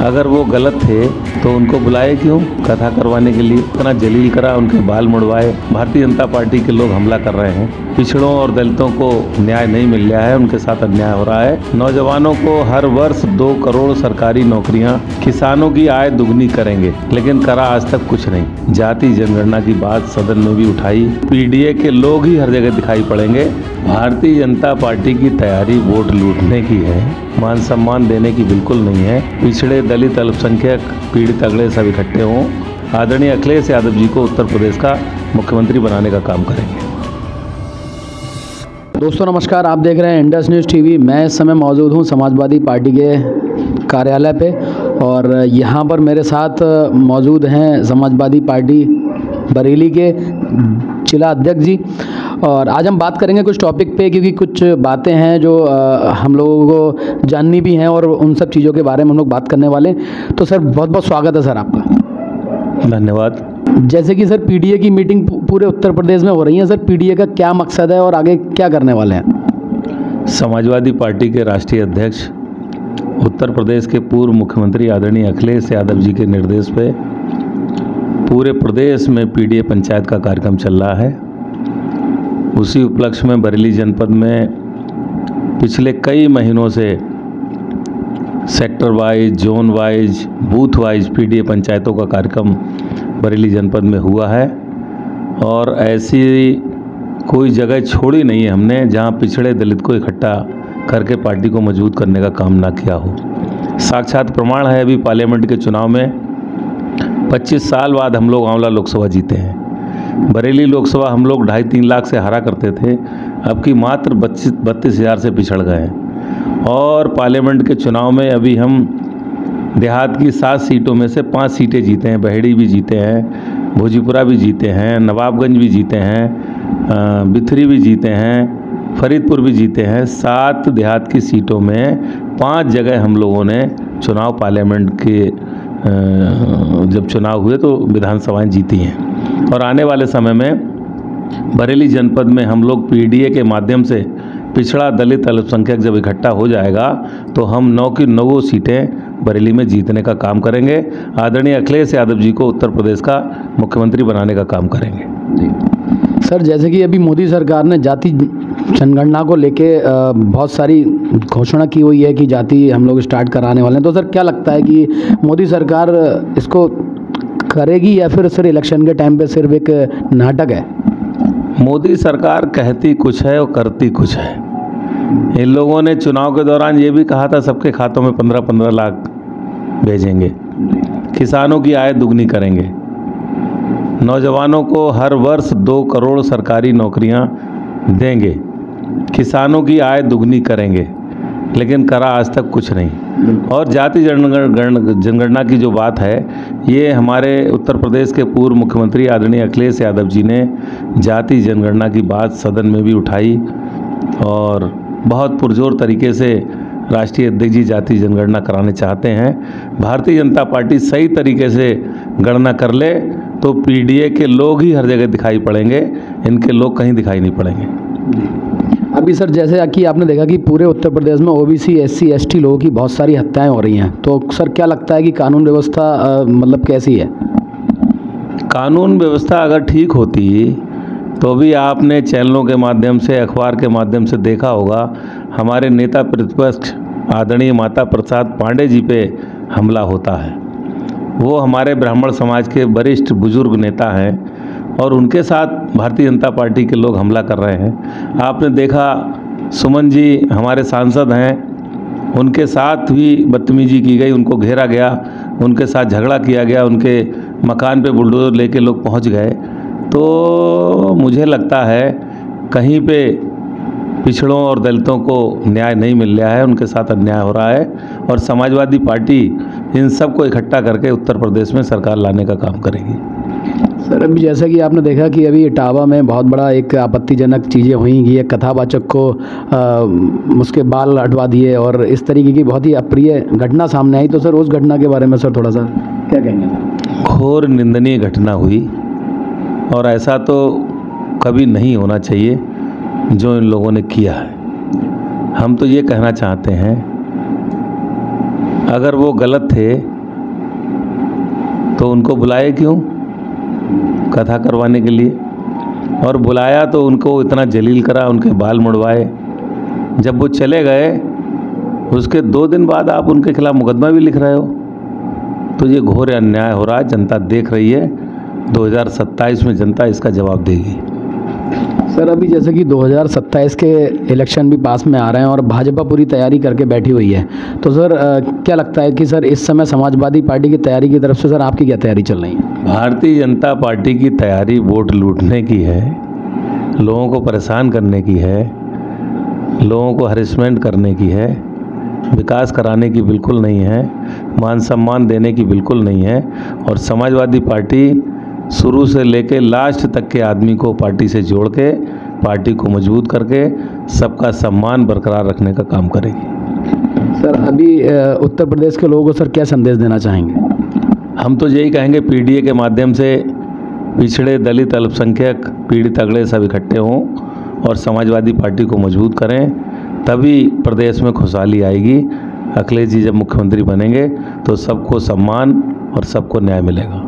अगर वो गलत थे तो उनको बुलाए क्यों कथा करवाने के लिए? इतना जलील करा, उनके बाल मुड़वाए। भारतीय जनता पार्टी के लोग हमला कर रहे हैं। पिछड़ों और दलितों को न्याय नहीं मिल रहा है, उनके साथ अन्याय हो रहा है। नौजवानों को हर वर्ष 2 करोड़ सरकारी नौकरियां, किसानों की आय दुगनी करेंगे, लेकिन करा आज तक कुछ नहीं। जाति जनगणना की बात सदन में भी उठाई। पीडीए के लोग ही हर जगह दिखाई पड़ेंगे। भारतीय जनता पार्टी की तैयारी वोट लूटने की है, मान सम्मान देने की बिल्कुल नहीं है। पिछड़े, दलित, अल्पसंख्यक, पीड़ित अगड़े सब इकट्ठे हों। आदरणीय अखिलेश यादव जी को उत्तर प्रदेश का मुख्यमंत्री बनाने का काम करेंगे। दोस्तों नमस्कार, आप देख रहे हैं इंडस न्यूज़ टीवी। मैं इस समय मौजूद हूं समाजवादी पार्टी के कार्यालय पे और यहां पर मेरे साथ मौजूद हैं समाजवादी पार्टी बरेली के जिला अध्यक्ष जी। और आज हम बात करेंगे कुछ टॉपिक पे, क्योंकि कुछ बातें हैं जो हम लोगों को जाननी भी हैं और उन सब चीज़ों के बारे में हम लोग बात करने वाले हैं। तो सर बहुत बहुत स्वागत है सर आपका। धन्यवाद। जैसे कि सर पीडीए की मीटिंग पूरे उत्तर प्रदेश में हो रही है, सर पीडीए का क्या मकसद है और आगे क्या करने वाले हैं? समाजवादी पार्टी के राष्ट्रीय अध्यक्ष, उत्तर प्रदेश के पूर्व मुख्यमंत्री आदरणीय अखिलेश यादव जी के निर्देश पे पूरे प्रदेश में पीडीए पंचायत का कार्यक्रम चल रहा है। उसी उपलक्ष्य में बरेली जनपद में पिछले कई महीनों से sector wise, zone wise, booth wise PDA पंचायतों का कार्यक्रम बरेली जनपद में हुआ है। और ऐसी कोई जगह छोड़ी नहीं है हमने जहां पिछड़े दलित को इकट्ठा करके पार्टी को मजबूत करने का काम ना किया हो। साक्षात प्रमाण है, अभी पार्लियामेंट के चुनाव में 25 साल बाद हम लोग आंवला लोकसभा जीते हैं। बरेली लोकसभा हम लोग 2.5-3 लाख से हारा करते थे, अब की मात्र 32,000 से पिछड़ गए हैं। और पार्लियामेंट के चुनाव में अभी हम देहात की 7 सीटों में से 5 सीटें जीते हैं। बहेड़ी भी जीते हैं, भोजीपुरा भी जीते हैं, नवाबगंज भी जीते हैं, बिथरी भी जीते हैं, फरीदपुर भी जीते हैं। 7 देहात की सीटों में 5 जगह हम लोगों ने चुनाव, पार्लियामेंट के जब चुनाव हुए तो विधानसभाएं जीती हैं। और आने वाले समय में बरेली जनपद में हम लोग पीडीए के माध्यम से पिछड़ा, दलित, अल्पसंख्यक जब इकट्ठा हो जाएगा तो हम 9 की 9 सीटें बरेली में जीतने का काम करेंगे। आदरणीय अखिलेश यादव जी को उत्तर प्रदेश का मुख्यमंत्री बनाने का काम करेंगे। सर जैसे कि अभी मोदी सरकार ने जाति जनगणना को लेके बहुत सारी घोषणा की हुई है कि जाति हम लोग स्टार्ट कराने वाले हैं, तो सर क्या लगता है कि मोदी सरकार इसको करेगी या फिर सर इलेक्शन के टाइम पे सिर्फ एक नाटक है? मोदी सरकार कहती कुछ है और करती कुछ है। इन लोगों ने चुनाव के दौरान ये भी कहा था सबके खातों में 15-15 लाख भेजेंगे, किसानों की आय दुगनी करेंगे, नौजवानों को हर वर्ष 2 करोड़ सरकारी नौकरियां देंगे, किसानों की आय दुगनी करेंगे, लेकिन करा आज तक कुछ नहीं। और जाति जनगणना की जो बात है, ये हमारे उत्तर प्रदेश के पूर्व मुख्यमंत्री आदरणीय अखिलेश यादव जी ने जाति जनगणना की बात सदन में भी उठाई और बहुत पुरजोर तरीके से राष्ट्रीय अध्यक्ष जी जाति जनगणना कराने चाहते हैं। भारतीय जनता पार्टी सही तरीके से गणना कर ले तो पीडीए के लोग ही हर जगह दिखाई पड़ेंगे, इनके लोग कहीं दिखाई नहीं पड़ेंगे। अभी सर जैसे कि आपने देखा कि पूरे उत्तर प्रदेश में ओबीसी, एससी, एसटी लोगों की बहुत सारी हत्याएं हो रही हैं, तो सर क्या लगता है कि कानून व्यवस्था मतलब कैसी है? कानून व्यवस्था अगर ठीक होती तो भी आपने चैनलों के माध्यम से, अखबार के माध्यम से देखा होगा, हमारे नेता प्रतिपक्ष आदरणीय माता प्रसाद पांडे जी पे हमला होता है। वो हमारे ब्राह्मण समाज के वरिष्ठ बुजुर्ग नेता हैं और उनके साथ भारतीय जनता पार्टी के लोग हमला कर रहे हैं। आपने देखा सुमन जी हमारे सांसद हैं, उनके साथ भी बदतमीजी की गई, उनको घेरा गया, उनके साथ झगड़ा किया गया, उनके मकान पे बुलडोजर लेके लोग पहुंच गए। तो मुझे लगता है कहीं पे पिछड़ों और दलितों को न्याय नहीं मिल रहा है, उनके साथ अन्याय हो रहा है। और समाजवादी पार्टी इन सब को इकट्ठा करके उत्तर प्रदेश में सरकार लाने का काम करेगी। सर अभी जैसा कि आपने देखा कि अभी इटावा में बहुत बड़ा एक आपत्तिजनक चीज़ें हुई कि एक कथावाचक को उसके बाल हटवा दिए और इस तरीके की बहुत ही अप्रिय घटना सामने आई। तो सर उस घटना के बारे में सर थोड़ा सा क्या कहेंगे सर? घोर निंदनीय घटना हुई और ऐसा तो कभी नहीं होना चाहिए जो इन लोगों ने किया है। हम तो ये कहना चाहते हैं, अगर वो गलत थे तो उनको बुलाए क्यों कथा करवाने के लिए, और बुलाया तो उनको इतना जलील करा, उनके बाल मुड़वाए। जब वो चले गए उसके 2 दिन बाद आप उनके खिलाफ मुकदमा भी लिख रहे हो, तो ये घोर अन्याय हो रहा है। जनता देख रही है, 2027 में जनता इसका जवाब देगी। सर, अभी जैसे कि 2027 के इलेक्शन भी पास में आ रहे हैं और भाजपा पूरी तैयारी करके बैठी हुई है, तो सर क्या लगता है कि सर इस समय समाजवादी पार्टी की तैयारी की तरफ से सर आपकी क्या तैयारी चल रही है? भारतीय जनता पार्टी की तैयारी वोट लूटने की है, लोगों को परेशान करने की है, लोगों को हरेसमेंट करने की है, विकास कराने की बिल्कुल नहीं है, मान सम्मान देने की बिल्कुल नहीं है। और समाजवादी पार्टी शुरू से लेकर लास्ट तक के आदमी को पार्टी से जोड़ के, पार्टी को मजबूत करके सबका सम्मान बरकरार रखने का काम करेगी। सर, अभी उत्तर प्रदेश के लोगों को सर क्या संदेश देना चाहेंगे? हम तो यही कहेंगे, पीडीए के माध्यम से पिछड़े, दलित, अल्पसंख्यक, पीड़ित, अगड़े सब इकट्ठे हों और समाजवादी पार्टी को मजबूत करें, तभी प्रदेश में खुशहाली आएगी। अखिलेश जी जब मुख्यमंत्री बनेंगे तो सबको सम्मान और सबको न्याय मिलेगा।